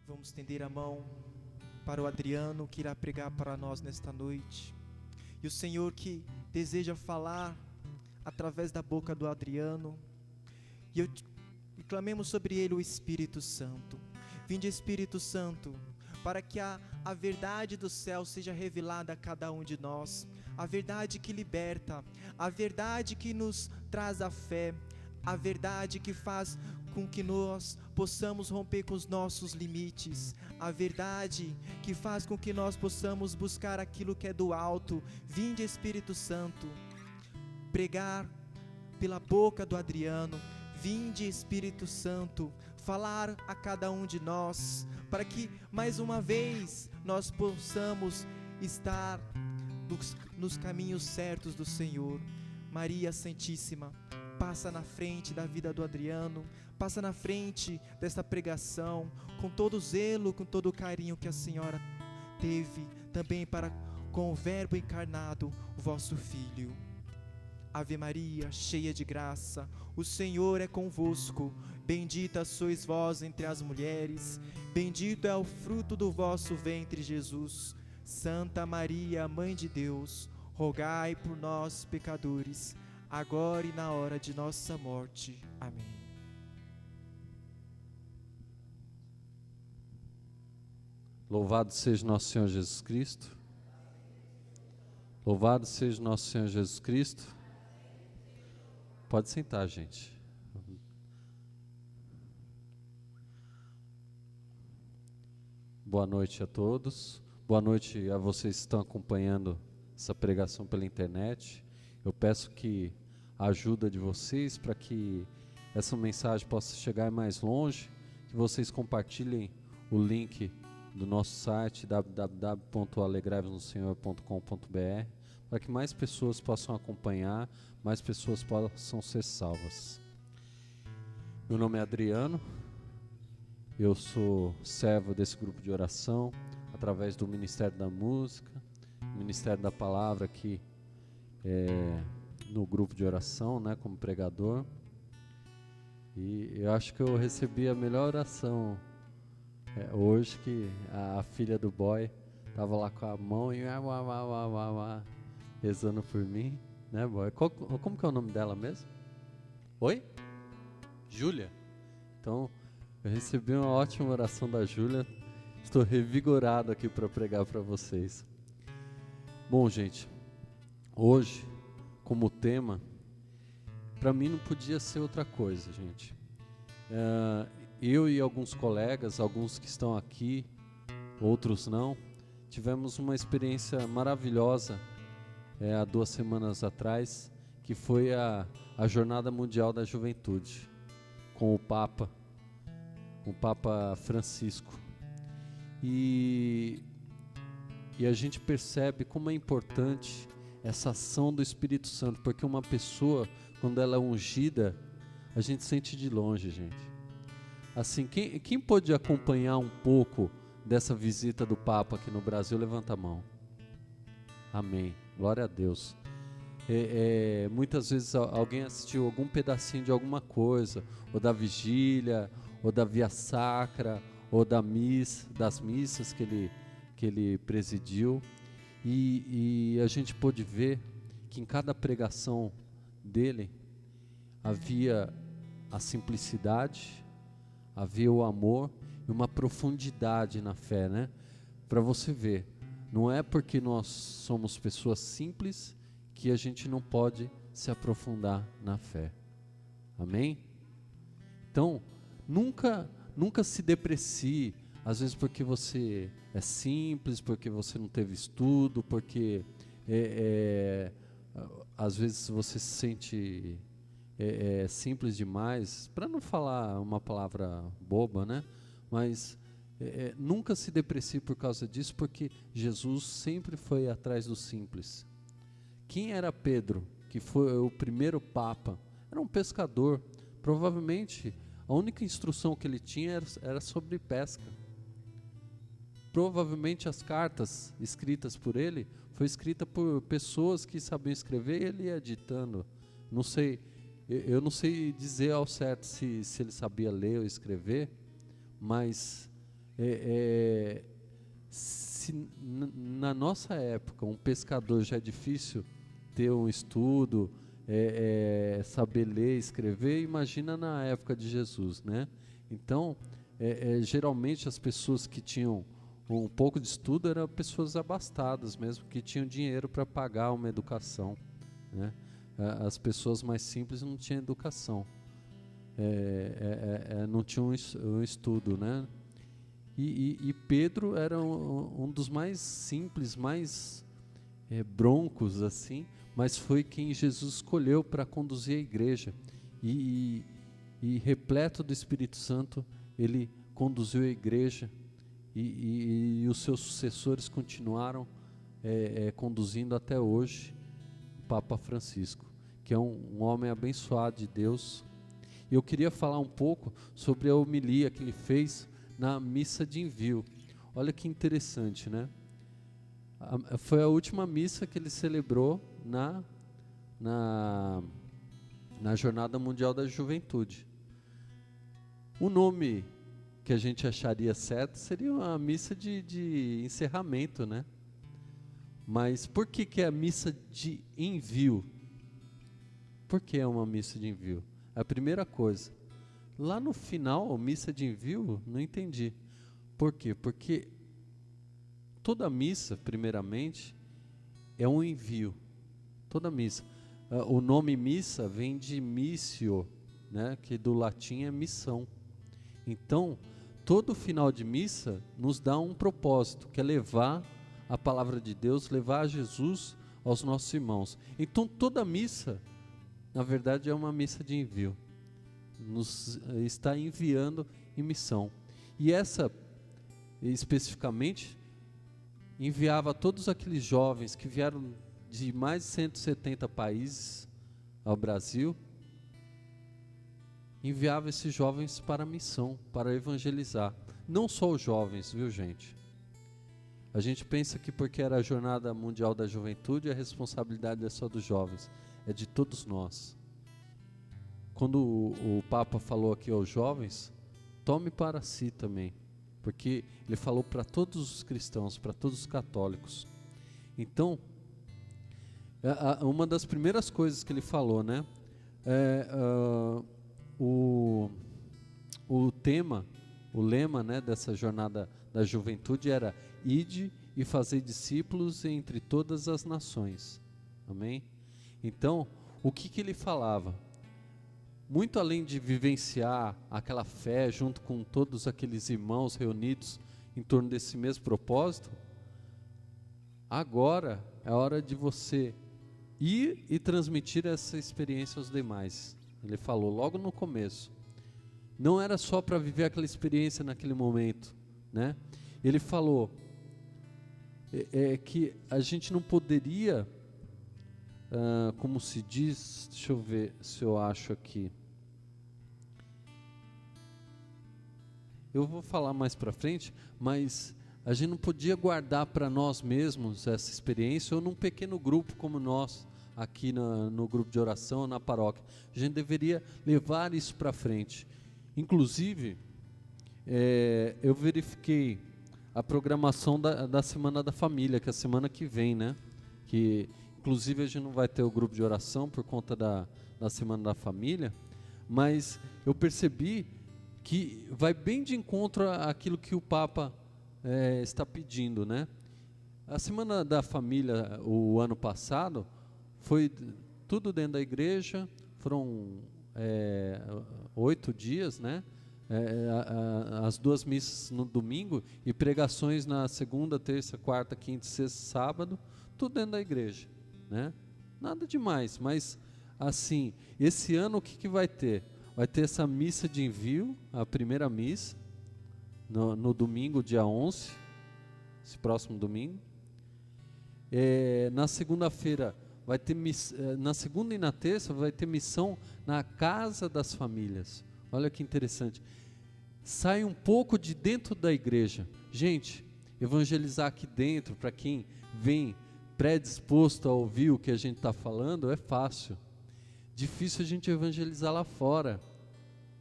Vamos estender a mão para o Adriano, que irá pregar para nós nesta noite. E o Senhor que deseja falar através da boca do Adriano. E clamemos sobre ele o Espírito Santo. Vinde, Espírito Santo, para que a verdade do céu seja revelada a cada um de nós. A verdade que liberta, a verdade que nos traz a fé, a verdade que faz com que nós possamos romper com os nossos limites, a verdade que faz com que nós possamos buscar aquilo que é do alto. Vinde, Espírito Santo, pregar pela boca do Adriano. Vinde, Espírito Santo, falar a cada um de nós, para que mais uma vez nós possamos estar nos caminhos certos do Senhor. Maria Santíssima, passa na frente da vida do Adriano, passa na frente desta pregação, com todo o zelo, com todo o carinho que a Senhora teve também para com o Verbo encarnado, o vosso Filho. Ave Maria, cheia de graça, o Senhor é convosco. Bendita sois vós entre as mulheres, bendito é o fruto do vosso ventre, Jesus. Santa Maria, Mãe de Deus, rogai por nós, pecadores, agora e na hora de nossa morte. Amém. Louvado seja nosso Senhor Jesus Cristo. Louvado seja nosso Senhor Jesus Cristo. Pode sentar, gente. Boa noite a todos. Boa noite a vocês que estão acompanhando essa pregação pela internet. Eu peço que a ajuda de vocês para que essa mensagem possa chegar mais longe, que vocês compartilhem o link do nosso site www.alegrai-vos-no-senhor.com.br, para que mais pessoas possam acompanhar, mais pessoas possam ser salvas. Meu nome é Adriano, eu sou servo desse grupo de oração, através do Ministério da Música, Ministério da Palavra aqui no grupo de oração, né, como pregador. E eu acho que eu recebi a melhor oração hoje, que a filha do boy estava lá com a mão e rezando por mim, né, boy? Como que é o nome dela mesmo? Oi? Júlia. Então, eu recebi uma ótima oração da Júlia. Estou revigorado aqui para pregar para vocês. Bom, gente, hoje, como tema, para mim não podia ser outra coisa, gente. Eu e alguns colegas, alguns que estão aqui, outros não, tivemos uma experiência maravilhosa há 2 semanas atrás, que foi a Jornada Mundial da Juventude, com o Papa Francisco. E a gente percebe como é importante essa ação do Espírito Santo, porque uma pessoa, quando ela é ungida, a gente sente de longe, gente. Assim, quem pôde acompanhar um pouco dessa visita do Papa aqui no Brasil, levanta a mão. Amém, glória a Deus. Muitas vezes alguém assistiu algum pedacinho de alguma coisa, ou da vigília, ou da via sacra, ou das missas que ele presidiu, e a gente pôde ver que em cada pregação dele havia a simplicidade, havia o amor e uma profundidade na fé, né? Para você ver, não é porque nós somos pessoas simples que a gente não pode se aprofundar na fé. Amém? Então, nunca se deprecie, às vezes porque você é simples, porque você não teve estudo, porque às vezes você se sente simples demais, para não falar uma palavra boba, né? Mas nunca se deprecie por causa disso, porque Jesus sempre foi atrás do simples. Quem era Pedro, que foi o primeiro Papa? Era um pescador. Provavelmente a única instrução que ele tinha era sobre pesca. Provavelmente as cartas escritas por ele foi escrita por pessoas que sabiam escrever e ele ia ditando. Não sei, eu não sei dizer ao certo se ele sabia ler ou escrever, mas Se na nossa época um pescador já é difícil ter um estudo, saber ler, escrever, imagina na época de Jesus, né? Então, geralmente as pessoas que tinham um pouco de estudo eram pessoas abastadas mesmo, que tinham dinheiro para pagar uma educação, né? As pessoas mais simples não tinham educação, não tinham um estudo, né? E Pedro era um dos mais simples, mais broncos assim, mas foi quem Jesus escolheu para conduzir a igreja, e repleto do Espírito Santo, ele conduziu a igreja, e os seus sucessores continuaram conduzindo até hoje, o Papa Francisco, que é um homem abençoado de Deus. E eu queria falar um pouco sobre a homilia que ele fez na missa de envio. Olha que interessante, né? Foi a última missa que ele celebrou na Jornada Mundial da Juventude. O nome que a gente acharia certo seria uma missa de encerramento, né? Mas por que é a missa de envio? Por que é uma missa de envio? A primeira coisa, lá no final, missa de envio, não entendi. Por quê? Porque toda missa, primeiramente, é um envio. Toda missa. O nome missa vem de missio, né? Que do latim é missão. Então, todo final de missa nos dá um propósito, que é levar a palavra de Deus, levar Jesus aos nossos irmãos. Então, toda missa, na verdade, é uma missa de envio. Nos está enviando em missão. E essa, especificamente, enviava todos aqueles jovens que vieram de mais de 170 países ao Brasil, enviava esses jovens para a missão, para evangelizar. Não só os jovens, viu, gente? A gente pensa que porque era a Jornada Mundial da Juventude, a responsabilidade é só dos jovens, é de todos nós. Quando o Papa falou aqui aos jovens, tome para si também, porque ele falou para todos os cristãos, para todos os católicos. Então, uma das primeiras coisas que ele falou, né, o tema, o lema, né, dessa Jornada da Juventude era: ide e fazei discípulos entre todas as nações. Amém? Então, o que ele falava? Muito além de vivenciar aquela fé junto com todos aqueles irmãos reunidos em torno desse mesmo propósito, agora é a hora de você ir e transmitir essa experiência aos demais. Ele falou logo no começo. Não era só para viver aquela experiência naquele momento, né? Ele falou que a gente não poderia, como se diz, deixa eu ver se eu acho aqui. Eu vou falar mais para frente, mas a gente não podia guardar para nós mesmos essa experiência, ou num pequeno grupo como nós, aqui no grupo de oração, na paróquia. A gente deveria levar isso para frente. Inclusive, eu verifiquei a programação da Semana da Família, que é a semana que vem, né? Que, inclusive, a gente não vai ter o grupo de oração por conta da Semana da Família, mas eu percebi que vai bem de encontro àquilo que o Papa está pedindo, né? A Semana da Família, o ano passado, foi tudo dentro da igreja, foram 8 dias, né? As 2 missas no domingo e pregações na segunda, terça, quarta, quinta, sexta, sábado, tudo dentro da igreja, né? Nada demais, mas assim, esse ano o que vai ter? Vai ter essa missa de envio, a primeira missa, no domingo, dia 11, esse próximo domingo. Na segunda-feira vai ter na segunda e na terça vai ter missão na casa das famílias. Olha que interessante. Sai um pouco de dentro da igreja. Gente, evangelizar aqui dentro, para quem vem predisposto a ouvir o que a gente está falando, é fácil. Difícil a gente evangelizar lá fora,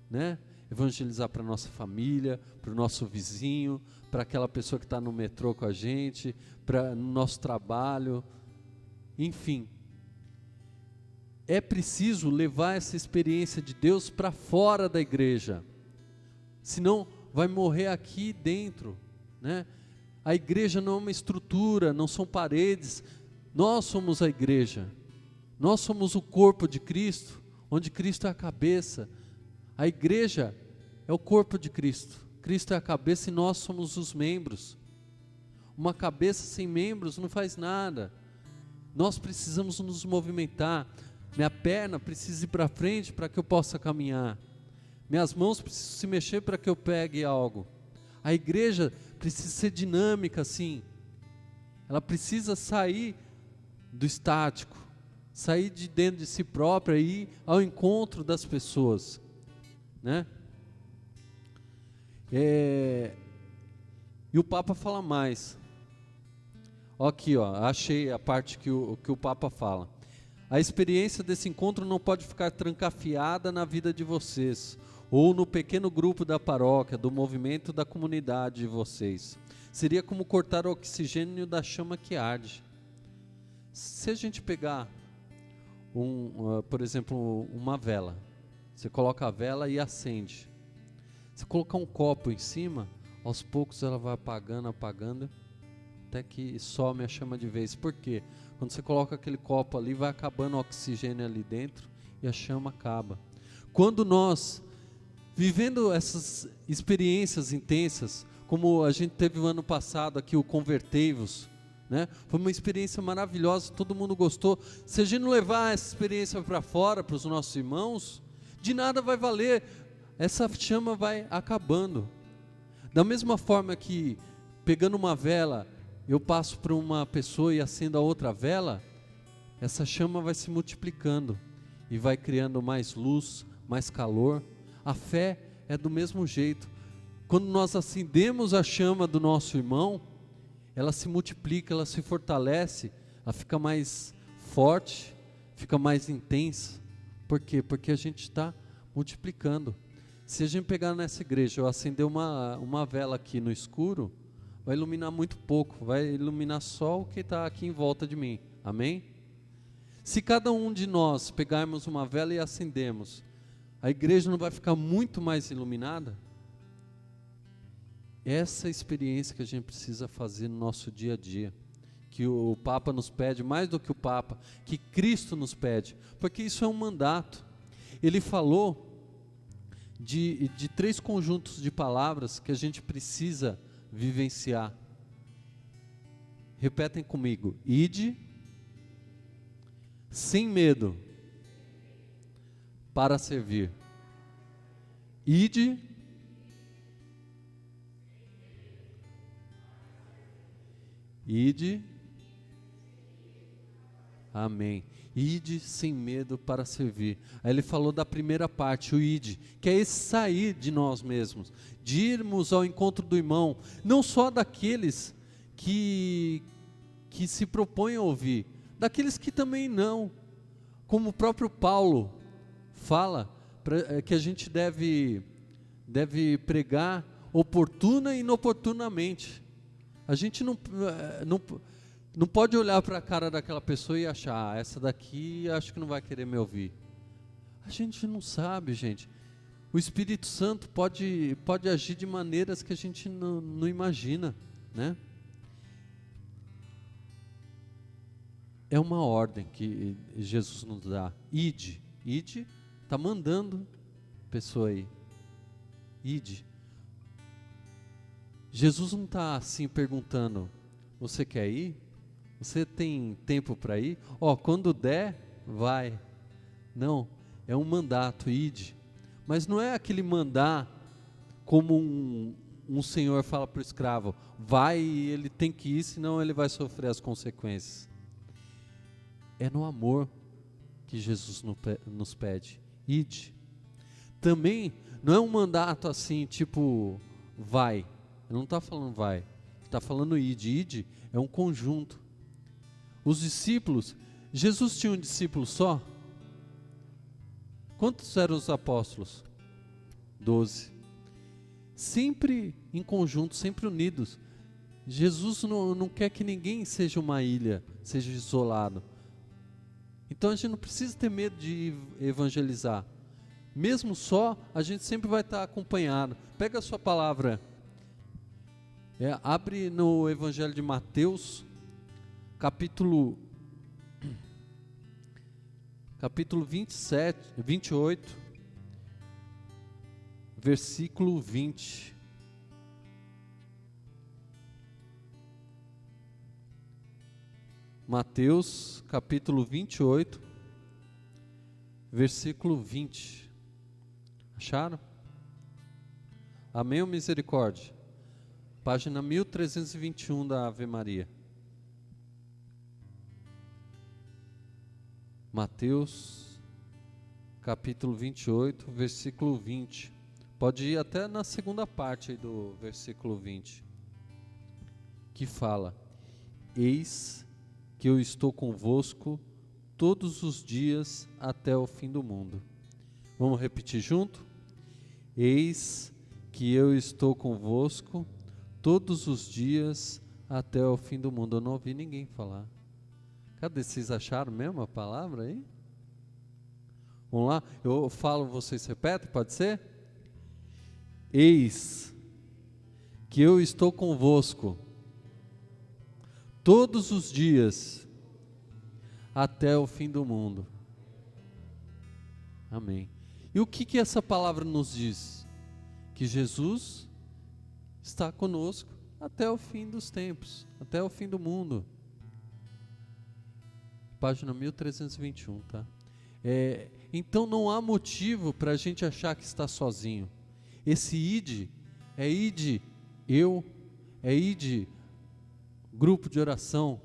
né? evangelizar para a nossa família, para o nosso vizinho, para aquela pessoa que está no metrô com a gente, para no nosso trabalho, enfim. É preciso levar essa experiência de Deus para fora da igreja, senão vai morrer aqui dentro, né? A igreja não é uma estrutura, não são paredes, nós somos a igreja, nós somos o corpo de Cristo, onde Cristo é a cabeça. A igreja é o corpo de Cristo, Cristo é a cabeça e nós somos os membros. Uma cabeça sem membros não faz nada, nós precisamos nos movimentar. Minha perna precisa ir para frente para que eu possa caminhar, minhas mãos precisam se mexer para que eu pegue algo. A igreja precisa ser dinâmica assim, ela precisa sair do estático, sair de dentro de si própria e ir ao encontro das pessoas, né? E o Papa fala mais. Aqui, achei a parte que o Papa fala. A experiência desse encontro não pode ficar trancafiada na vida de vocês, ou no pequeno grupo da paróquia, do movimento da comunidade de vocês. Seria como cortar o oxigênio da chama que arde. Se a gente pegar, por exemplo, uma vela, você coloca a vela e acende. Se colocar um copo em cima, aos poucos ela vai apagando, até que some a chama de vez. Por quê? Quando você coloca aquele copo ali, vai acabando o oxigênio ali dentro e a chama acaba. Quando nós, vivendo essas experiências intensas, como a gente teve o ano passado aqui, o Convertei-vos, né? Foi uma experiência maravilhosa, todo mundo gostou. Se a gente não levar essa experiência para fora, para os nossos irmãos, de nada vai valer, essa chama vai acabando. Da mesma forma que, pegando uma vela, eu passo para uma pessoa e acendo a outra vela, essa chama vai se multiplicando e vai criando mais luz, mais calor. A fé é do mesmo jeito. Quando nós acendemos a chama do nosso irmão, ela se multiplica, ela se fortalece, ela fica mais forte, fica mais intensa. Por quê? Porque a gente está multiplicando. Se a gente pegar nessa igreja, eu acender uma vela aqui no escuro, vai iluminar muito pouco, vai iluminar só o que está aqui em volta de mim, amém? Se cada um de nós pegarmos uma vela e acendermos, a igreja não vai ficar muito mais iluminada? Essa experiência que a gente precisa fazer no nosso dia a dia, que o Papa nos pede, mais do que o Papa, que Cristo nos pede, porque isso é um mandato. Ele falou de 3 conjuntos de palavras que a gente precisa vivenciar. Repetem comigo: ide, sem medo, para servir. Ide, amém. Ide sem medo para servir. Aí ele falou da primeira parte, o ide, que é esse sair de nós mesmos, de irmos ao encontro do irmão, não só daqueles que se propõem a ouvir, daqueles que também não, como o próprio Paulo fala, que a gente deve pregar oportuna e inoportunamente. A gente não pode olhar para a cara daquela pessoa e achar, essa daqui acho que não vai querer me ouvir. A gente não sabe, gente. O Espírito Santo pode agir de maneiras que a gente não imagina, né? É uma ordem que Jesus nos dá. Ide, está mandando a pessoa aí. Ide. Jesus não está assim perguntando, você quer ir? Você tem tempo para ir? Quando der, vai. Não, é um mandato, ide. Mas não é aquele mandar como um senhor fala para o escravo, vai e ele tem que ir, senão ele vai sofrer as consequências. É no amor que Jesus nos pede, ide. Também não é um mandato assim, tipo, vai. Ele não está falando vai, ele está falando ide. Ide é um conjunto. Os discípulos, Jesus tinha um discípulo só? Quantos eram os apóstolos? 12. Sempre em conjunto, sempre unidos. Jesus não quer que ninguém seja uma ilha, seja isolado. Então a gente não precisa ter medo de evangelizar. Mesmo só, a gente sempre vai estar acompanhado. Pega a sua palavra, abre no Evangelho de Mateus, capítulo 28, versículo 20. Mateus, capítulo 28, versículo 20. Acharam? Amém ou misericórdia? Página 1321 da Ave Maria. Mateus, capítulo 28, versículo 20. Pode ir até na segunda parte aí do versículo 20. Que fala: Eis que eu estou convosco todos os dias até o fim do mundo. Vamos repetir junto? Eis que eu estou convosco todos os dias até o fim do mundo. Eu não ouvi ninguém falar. Cadê? Vocês acharam mesmo a palavra aí? Vamos lá? Eu falo, vocês repetem, pode ser? Eis que eu estou convosco todos os dias até o fim do mundo. Amém. E o que essa palavra nos diz? Que Jesus está conosco até o fim dos tempos, até o fim do mundo. Página 1321, tá? Então não há motivo para a gente achar que está sozinho. Esse ide, eu, ide, grupo de oração,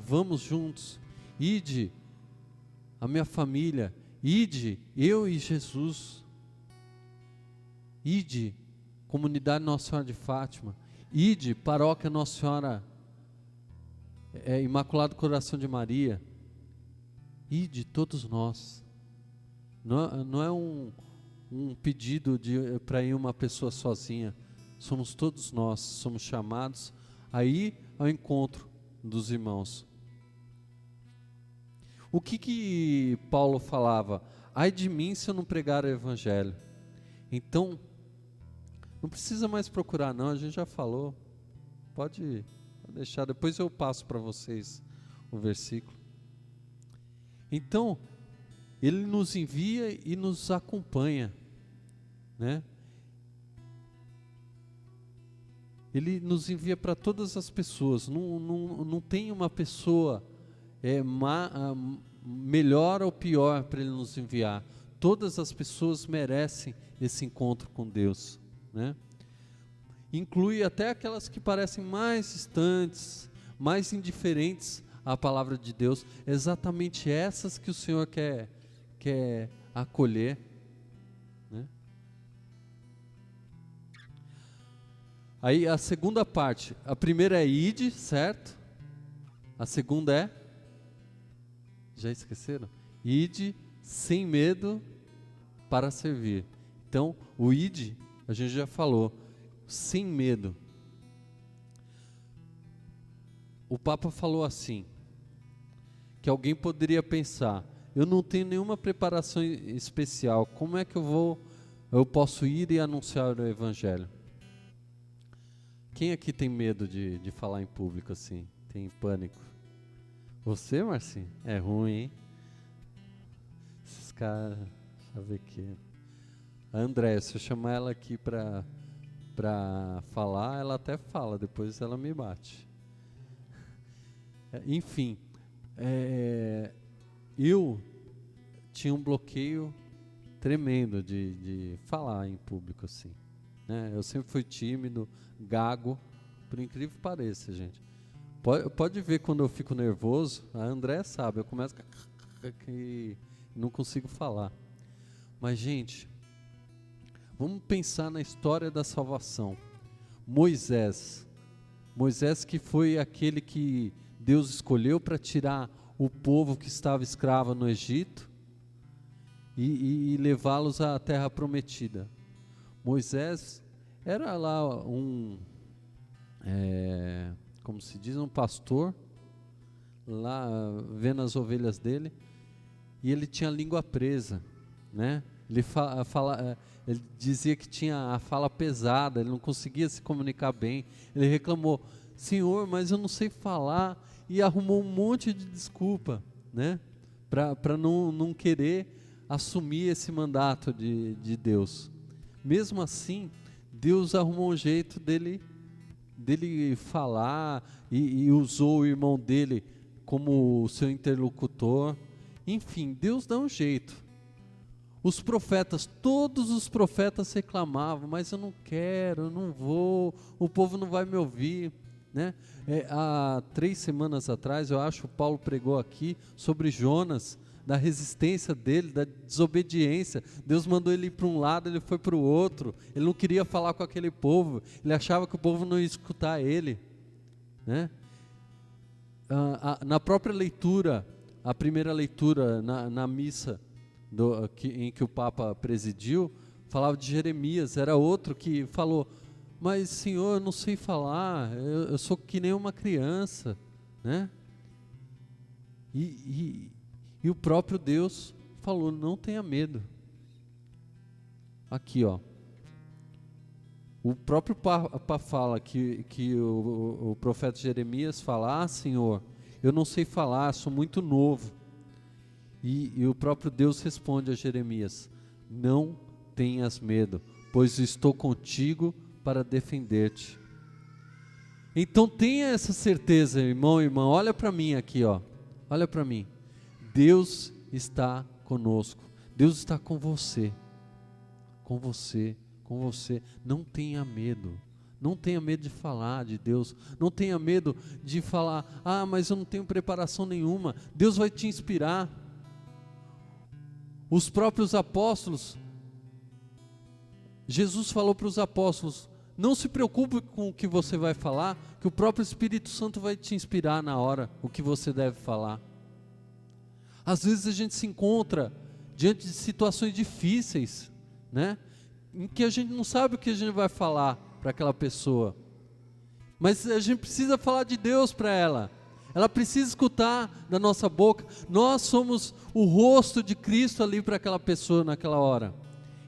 vamos juntos. Ide, a minha família. Ide, eu e Jesus. Ide, comunidade Nossa Senhora de Fátima. Ide, paróquia Nossa Senhora Imaculado Coração de Maria. Ide, todos nós. Não é um pedido para ir uma pessoa sozinha. Somos todos nós, somos chamados a ir ao encontro dos irmãos. O que Paulo falava? Ai de mim se eu não pregar o Evangelho. Então, não precisa mais procurar não, a gente já falou. Pode deixar, depois eu passo para vocês o versículo. Então, ele nos envia e nos acompanha, né? Ele nos envia para todas as pessoas. Não tem uma pessoa melhor ou pior para ele nos enviar. Todas as pessoas merecem esse encontro com Deus, né? Inclui até aquelas que parecem mais distantes, mais indiferentes à palavra de Deus. Exatamente essas que o Senhor quer acolher, né? Aí a segunda parte, a primeira é ide, certo? A segunda é, já esqueceram? Ide sem medo para servir. Então, o ide, a gente já falou, sem medo. O Papa falou assim, que alguém poderia pensar, eu não tenho nenhuma preparação especial, como é que eu posso ir e anunciar o Evangelho? Quem aqui tem medo de falar em público assim? Tem pânico? Você, Marcinho? É ruim, hein? Esses caras, sabe que... A Andréia, se eu chamar ela aqui para falar, ela até fala, depois ela me bate. Enfim, eu tinha um bloqueio tremendo de falar em público assim, né? Eu sempre fui tímido, gago, por incrível que pareça, gente. Pode ver quando eu fico nervoso, a Andréia sabe, eu começo e não consigo falar. Mas, gente, vamos pensar na história da salvação. Moisés que foi aquele que Deus escolheu para tirar o povo que estava escravo no Egito e levá-los à terra prometida. Moisés era lá como se diz, um pastor, lá vendo as ovelhas dele, e ele tinha a língua presa, né? Ele dizia que tinha a fala pesada, ele não conseguia se comunicar bem. Ele reclamou: Senhor, mas eu não sei falar, e arrumou um monte de desculpa, né? Para não querer assumir esse mandato de Deus. Mesmo assim, Deus arrumou um jeito dele falar, e usou o irmão dele como seu interlocutor. Enfim, Deus dá um jeito. Os profetas, todos os profetas reclamavam: mas eu não quero, eu não vou, o povo não vai me ouvir, né? Há 3 semanas atrás, eu acho, Paulo pregou aqui sobre Jonas, da resistência dele, da desobediência. Deus mandou ele ir para um lado, ele foi para o outro. Ele não queria falar com aquele povo, ele achava que o povo não ia escutar ele, né? Na própria leitura, a primeira leitura na missa em que o Papa presidiu, falava de Jeremias. Era outro que falou: mas Senhor, eu não sei falar, eu sou que nem uma criança, né? E o próprio Deus falou: não tenha medo. Aqui, ó, o próprio Papa fala que o profeta Jeremias fala: Senhor, eu não sei falar, sou muito novo. E o próprio Deus responde a Jeremias: não tenhas medo, pois estou contigo para defender-te. Então tenha essa certeza, irmão e irmã. Olha para mim aqui, ó. Olha para mim. Deus está conosco. Deus está com você. Com você, com você. Não tenha medo. Não tenha medo de falar de Deus. Não tenha medo de falar: mas eu não tenho preparação nenhuma. Deus vai te inspirar. Os próprios apóstolos, Jesus falou para os apóstolos: não se preocupe com o que você vai falar, que o próprio Espírito Santo vai te inspirar na hora o que você deve falar. Às vezes a gente se encontra diante de situações difíceis, né? Em que a gente não sabe o que a gente vai falar para aquela pessoa, mas a gente precisa falar de Deus para ela. Ela precisa escutar da nossa boca. Nós somos o rosto de Cristo ali para aquela pessoa naquela hora.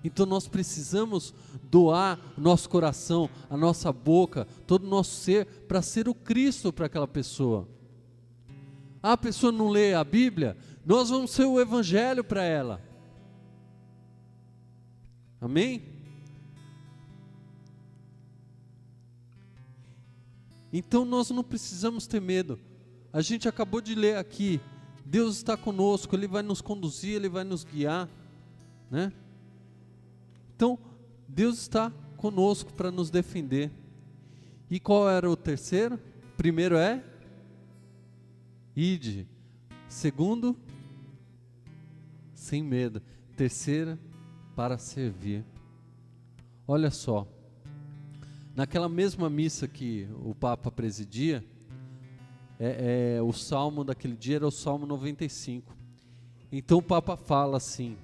Então nós precisamos doar nosso coração, a nossa boca, todo o nosso ser, para ser o Cristo para aquela pessoa. A pessoa não lê a Bíblia, nós vamos ser o Evangelho para ela. Amém? Então nós não precisamos ter medo. A gente acabou de ler aqui: Deus está conosco, Ele vai nos conduzir, Ele vai nos guiar, né? Então, Deus está conosco para nos defender. E qual era o terceiro? Primeiro é ide. Segundo, sem medo. Terceira, para servir. Olha só, naquela mesma missa que o Papa presidia, o salmo daquele dia era o Salmo 95. Então o Papa fala assim: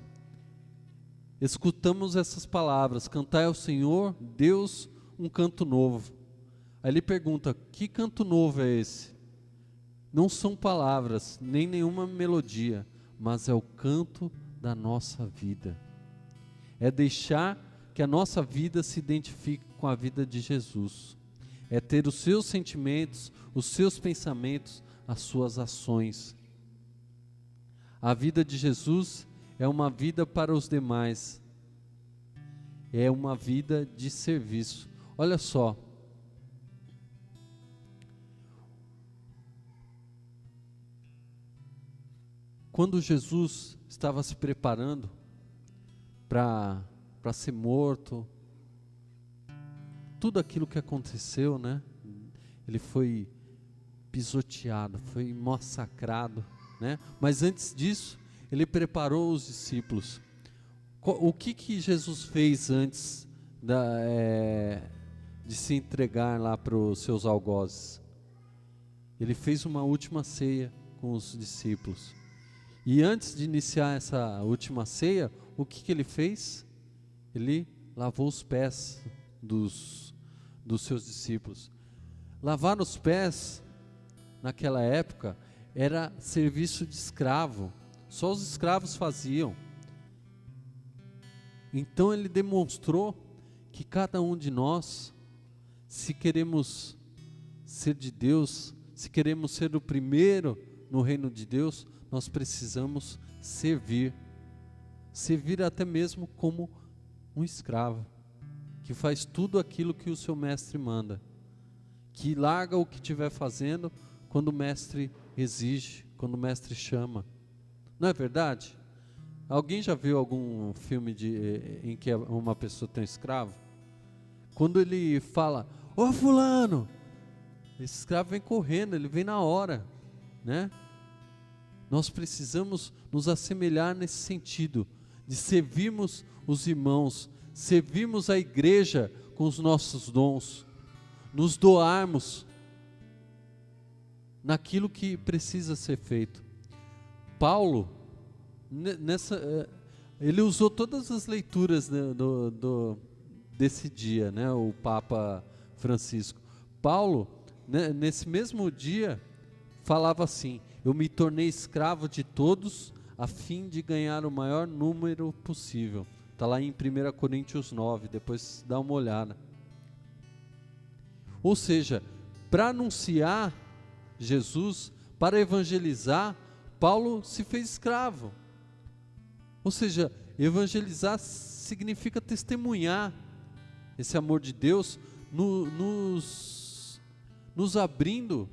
escutamos essas palavras: cantai ao Senhor, Deus, um canto novo. Aí ele pergunta: que canto novo é esse? Não são palavras, nem nenhuma melodia, mas é o canto da nossa vida. É deixar que a nossa vida se identifique com a vida de Jesus. É ter os seus sentimentos, os seus pensamentos, as suas ações. A vida de Jesus é uma vida para os demais. É uma vida de serviço. Olha só. Quando Jesus estava se preparando para ser morto, tudo aquilo que aconteceu, né? Ele foi pisoteado, foi massacrado, né? Mas antes disso, ele preparou os discípulos. O que Jesus fez antes de se entregar lá para os seus algozes? Ele fez uma última ceia com os discípulos. E antes de iniciar essa última ceia, o que ele fez? Ele lavou os pés dos seus discípulos. Lavar os pés, naquela época, era serviço de escravo. Só os escravos faziam. Então ele demonstrou que cada um de nós, se queremos ser de Deus, se queremos ser o primeiro no reino de Deus, nós precisamos servir. Servir até mesmo como um escravo, que faz tudo aquilo que o seu mestre manda, que larga o que estiver fazendo quando o mestre exige, quando o mestre chama. Não é verdade? Alguém já viu algum filme em que uma pessoa tem um escravo? Quando ele fala, ô fulano, esse escravo vem correndo, ele vem na hora, né? Nós precisamos nos assemelhar nesse sentido, de servirmos os irmãos, servirmos a igreja com os nossos dons, nos doarmos naquilo que precisa ser feito. Paulo, ele usou todas as leituras desse dia, né, o Papa Francisco. Paulo, né, nesse mesmo dia, falava assim: eu me tornei escravo de todos a fim de ganhar o maior número possível. Está lá em 1 Coríntios 9, depois dá uma olhada. Ou seja, para anunciar Jesus, para evangelizar, Paulo se fez escravo. Ou seja, evangelizar significa testemunhar esse amor de Deus, nos abrindo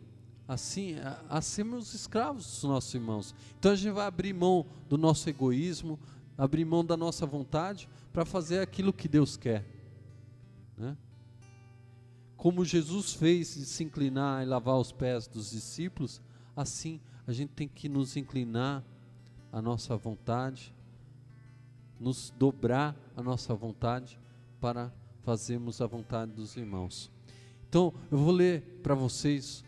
assim a sermos escravos dos nossos irmãos. Então a gente vai abrir mão do nosso egoísmo, abrir mão da nossa vontade para fazer aquilo que Deus quer, né? Como Jesus fez de se inclinar e lavar os pés dos discípulos, assim a gente tem que nos inclinar à nossa vontade, nos dobrar a nossa vontade para fazermos a vontade dos irmãos. Então eu vou ler para vocês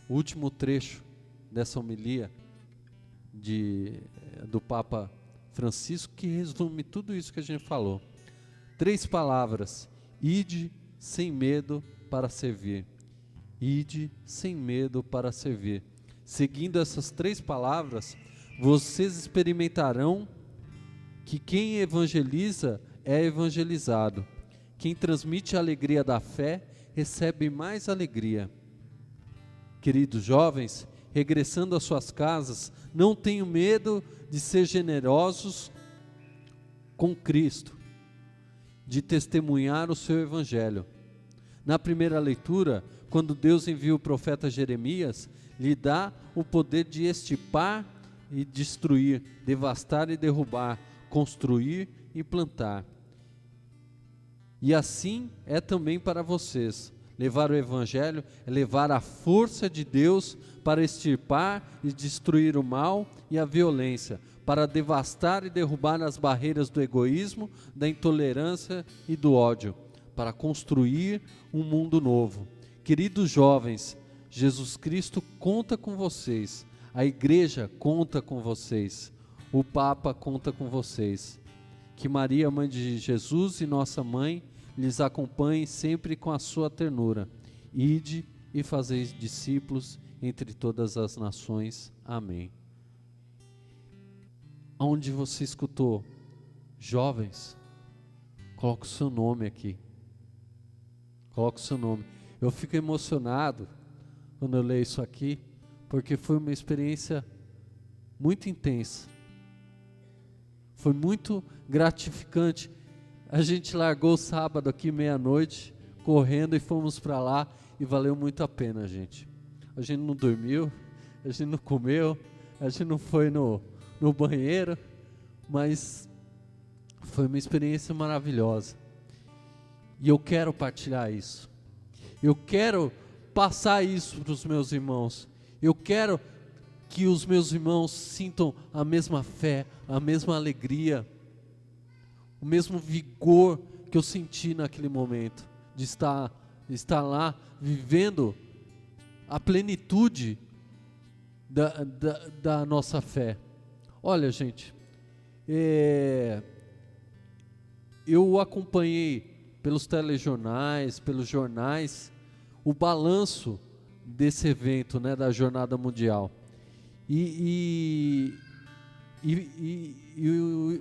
o último trecho dessa homilia do Papa Francisco, que resume tudo isso que a gente falou. 3 palavras: ide sem medo para servir. Ide sem medo para servir. Seguindo essas 3 palavras, vocês experimentarão que quem evangeliza é evangelizado. Quem transmite a alegria da fé recebe mais alegria. Queridos jovens, regressando às suas casas, não tenham medo de ser generosos com Cristo, de testemunhar o seu evangelho. Na primeira leitura, quando Deus envia o profeta Jeremias, lhe dá o poder de extirpar e destruir, devastar e derrubar, construir e plantar. E assim é também para vocês. Levar o evangelho é levar a força de Deus para extirpar e destruir o mal e a violência, para devastar e derrubar as barreiras do egoísmo, da intolerância e do ódio, para construir um mundo novo. Queridos jovens, Jesus Cristo conta com vocês, a igreja conta com vocês, o Papa conta com vocês. Que Maria, mãe de Jesus e nossa mãe, lhes acompanhe sempre com a sua ternura. Ide e fazeis discípulos entre todas as nações. Amém. Onde você escutou, jovens, coloque o seu nome aqui. Coloque o seu nome. Eu fico emocionado quando eu leio isso aqui, porque foi uma experiência muito intensa. Foi muito gratificante. A gente largou o sábado aqui meia-noite, correndo, e fomos para lá, e valeu muito a pena, gente. A gente não dormiu, a gente não comeu, a gente não foi no banheiro, mas foi uma experiência maravilhosa. E eu quero partilhar isso. Eu quero passar isso para os meus irmãos. Eu quero que os meus irmãos sintam a mesma fé, a mesma alegria, o mesmo vigor que eu senti naquele momento, de estar lá vivendo a plenitude da nossa fé. Olha, gente, eu acompanhei pelos telejornais, pelos jornais, o balanço desse evento, né, da Jornada Mundial. E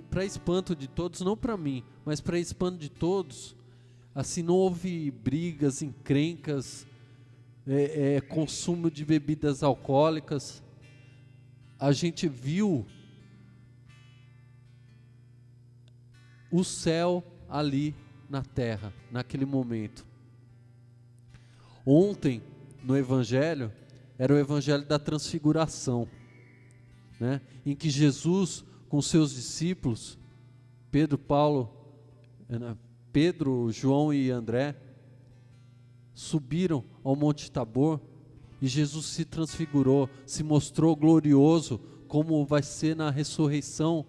para espanto de todos, não para mim, mas para espanto de todos, assim, não houve brigas, encrencas, consumo de bebidas alcoólicas. A gente viu o céu ali na terra, naquele momento. Ontem, no Evangelho, era o Evangelho da Transfiguração, né? Em que Jesus, com seus discípulos, Pedro, João e André, subiram ao Monte Tabor, e Jesus se transfigurou, se mostrou glorioso, como vai ser na ressurreição,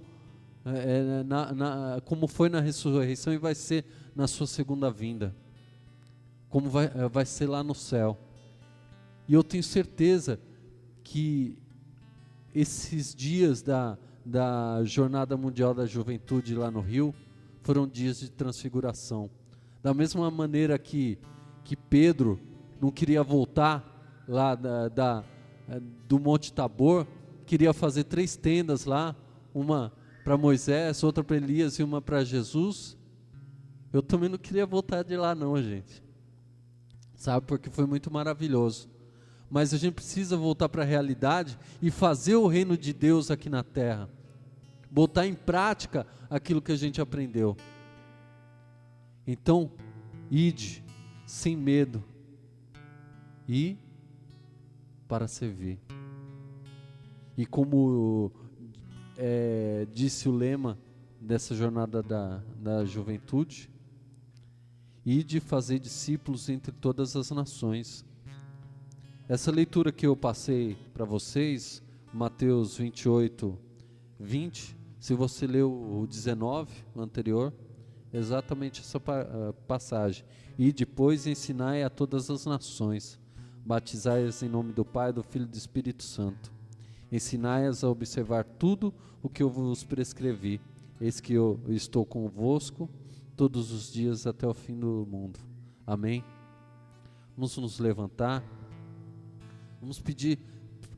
como foi na ressurreição e vai ser na sua segunda vinda, como vai ser lá no céu. E eu tenho certeza que esses dias da Jornada Mundial da Juventude lá no Rio foram dias de transfiguração. Da mesma maneira que Pedro não queria voltar lá do Monte Tabor, queria fazer 3 tendas lá, uma para Moisés, outra para Elias e uma para Jesus. Eu também não queria voltar de lá não, gente, sabe, porque foi muito maravilhoso. Mas a gente precisa voltar para a realidade e fazer o reino de Deus aqui na terra, botar em prática aquilo que a gente aprendeu. Então, ide sem medo e para servir. E como disse o lema dessa jornada da juventude, ide fazer discípulos entre todas as nações. Essa leitura que eu passei para vocês, Mateus 28, 20, se você leu o 19, o anterior, exatamente essa passagem. E depois ensinai a todas as nações, batizai-as em nome do Pai, do Filho e do Espírito Santo. Ensinai-as a observar tudo o que eu vos prescrevi. Eis que eu estou convosco todos os dias até o fim do mundo. Amém? Vamos nos levantar. Vamos pedir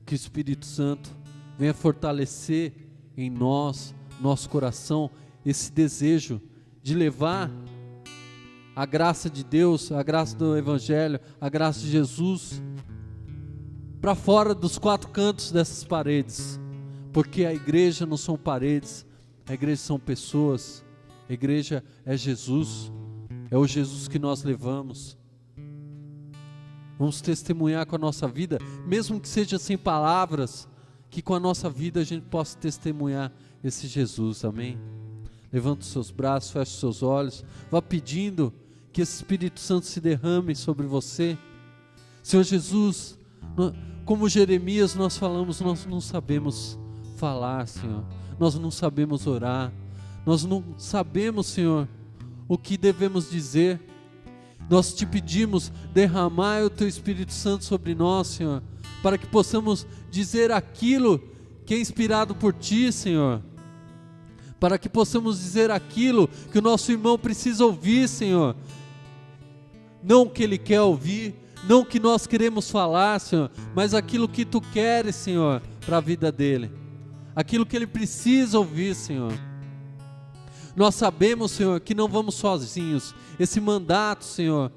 que o Espírito Santo venha fortalecer em nós, nosso coração, esse desejo de levar a graça de Deus, a graça do Evangelho, a graça de Jesus para fora dos 4 cantos dessas paredes, porque a igreja não são paredes, a igreja são pessoas, a igreja é Jesus, é o Jesus que nós levamos. Vamos testemunhar com a nossa vida, mesmo que seja sem palavras, que com a nossa vida a gente possa testemunhar esse Jesus, amém? Levanta os seus braços, fecha os seus olhos, vá pedindo que esse Espírito Santo se derrame sobre você. Senhor Jesus, como Jeremias nós falamos, nós não sabemos falar, Senhor, nós não sabemos orar, nós não sabemos, Senhor, o que devemos dizer. Nós te pedimos, derramai o Teu Espírito Santo sobre nós, Senhor, para que possamos dizer aquilo que é inspirado por Ti, Senhor, para que possamos dizer aquilo que o nosso irmão precisa ouvir, Senhor, não o que ele quer ouvir, não o que nós queremos falar, Senhor, mas aquilo que Tu queres, Senhor, para a vida dele, aquilo que ele precisa ouvir, Senhor. Nós sabemos, Senhor, que não vamos sozinhos. Esse mandato, Senhor,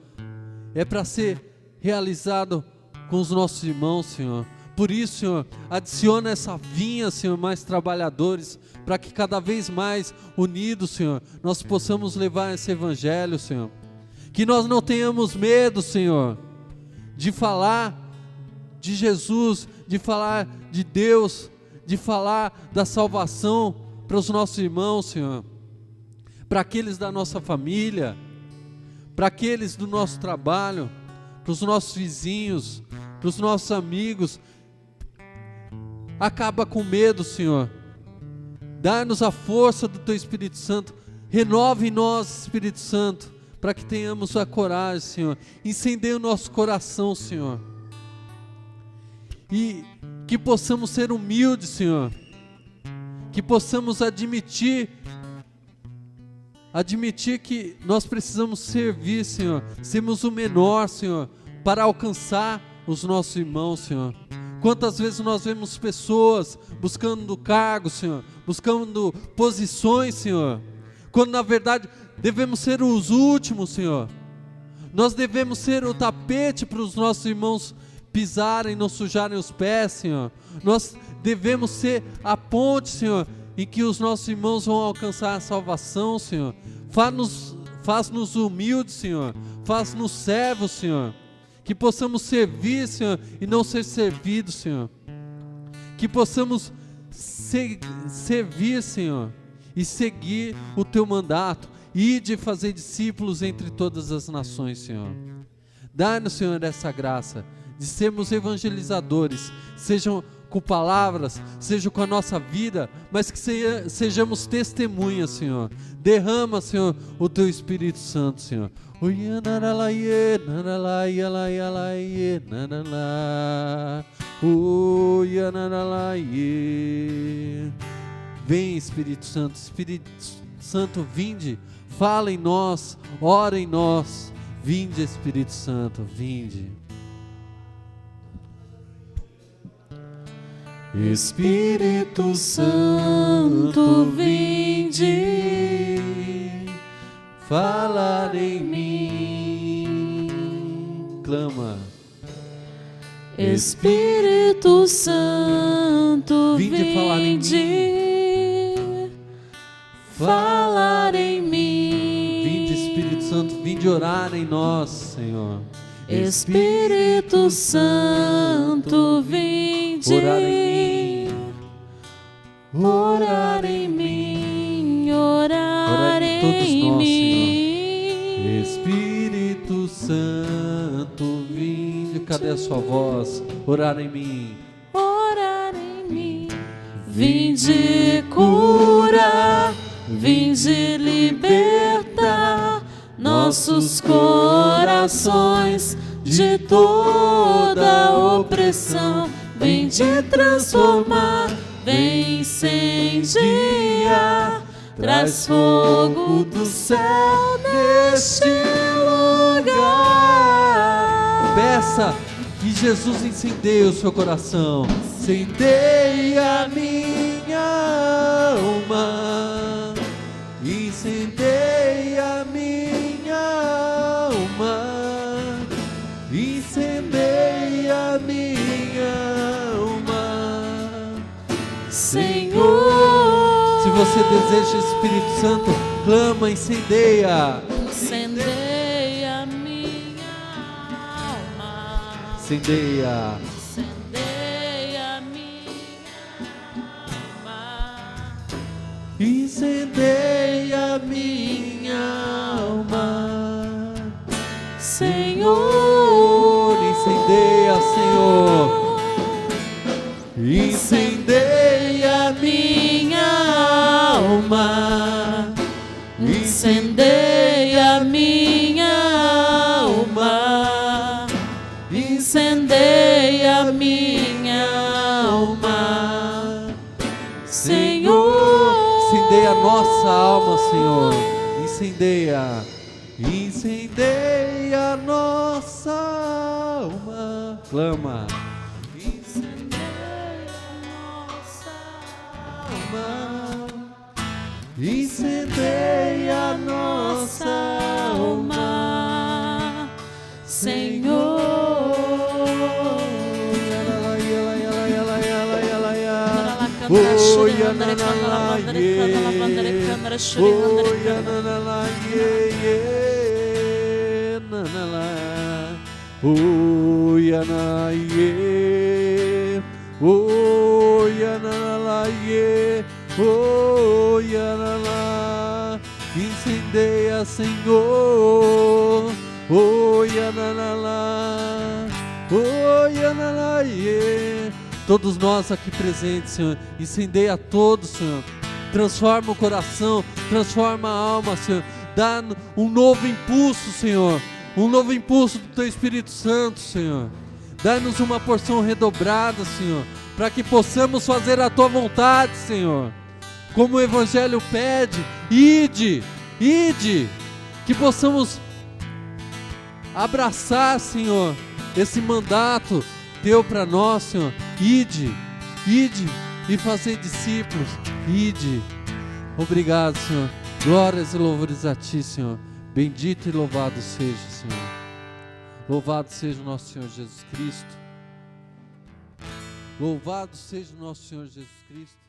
é para ser realizado com os nossos irmãos, Senhor. Por isso, Senhor, adiciona essa vinha, Senhor, mais trabalhadores, para que cada vez mais unidos, Senhor, nós possamos levar esse Evangelho, Senhor. Que nós não tenhamos medo, Senhor, de falar de Jesus, de falar de Deus, de falar da salvação para os nossos irmãos, Senhor, para aqueles da nossa família, para aqueles do nosso trabalho, para os nossos vizinhos, para os nossos amigos. Acaba com medo, Senhor, dá-nos a força do Teu Espírito Santo, renova em nós, Espírito Santo, para que tenhamos a coragem, Senhor, incendeia o nosso coração, Senhor, e que possamos ser humildes, Senhor, que possamos admitir admitir que nós precisamos servir, Senhor, sermos o menor, Senhor, para alcançar os nossos irmãos, Senhor. Quantas vezes nós vemos pessoas buscando cargos, Senhor, buscando posições, Senhor, quando na verdade devemos ser os últimos, Senhor. Nós devemos ser o tapete para os nossos irmãos pisarem, não sujarem os pés, Senhor. Nós devemos ser a ponte, Senhor, em que os nossos irmãos vão alcançar a salvação, Senhor. Faz-nos humildes, Senhor. Faz-nos servos, Senhor. Que possamos servir, Senhor, e não ser servidos, Senhor. Que possamos servir, Senhor, e seguir o Teu mandato, e de fazer discípulos entre todas as nações, Senhor. Dá-nos, Senhor, essa graça de sermos evangelizadores, sejam com palavras, seja com a nossa vida, mas que sejamos testemunhas, Senhor. Derrama, Senhor, o Teu Espírito Santo, Senhor. Vem, Espírito Santo, vinde, fala em nós, ora em nós. Vinde, Espírito Santo, vinde. Espírito Santo, vinde, falar em mim. Clama. Espírito Santo, vinde falar em mim. Falar em mim. Vinde, Espírito Santo, vinde orar em nós, Senhor. Espírito Santo, vinde orar em mim. Orar em mim, orar em todos nós, mim. Senhor. Espírito Santo, vinde. Cadê a sua voz? Orar em mim. Orar em mim. Vinde curar, vinde libertar nossos corações de toda opressão. Vinde transformar, vem incendiar, traz fogo do céu neste lugar. Peça que Jesus incendeie o seu coração. Incendeia a minha alma, incendeia a minha alma, incendeia a minha alma. Senhor, se você deseja Espírito Santo, clama, incendeia. Incendeia a minha alma. Incendeia. Incendeia a minha alma. Incendeia a minha alma. Senhor, incendeia, Senhor. Incendeia a minha alma. Incendeia a minha alma. Incendeia a minha alma. Senhor, incendeia a nossa alma, Senhor. Incendeia. Incendeia a nossa alma. Clama. incendeia a nossa alma. Incendeia a nossa alma. Senhor, incendeia, Senhor. Todos nós aqui presentes, Senhor, incendeia a todos, Senhor. Transforma o coração, transforma a alma, Senhor. Dá um novo impulso, Senhor. Um novo impulso do Teu Espírito Santo, Senhor. Dá-nos uma porção redobrada, Senhor, para que possamos fazer a Tua vontade, Senhor. Como o Evangelho pede, ide, Ide, que possamos abraçar, Senhor, esse mandato Teu para nós, Senhor. Ide e fazer discípulos. Ide. Obrigado, Senhor. Glórias e louvores a Ti, Senhor. Bendito e louvado seja, Senhor. Louvado seja o nosso Senhor Jesus Cristo. Louvado seja o nosso Senhor Jesus Cristo.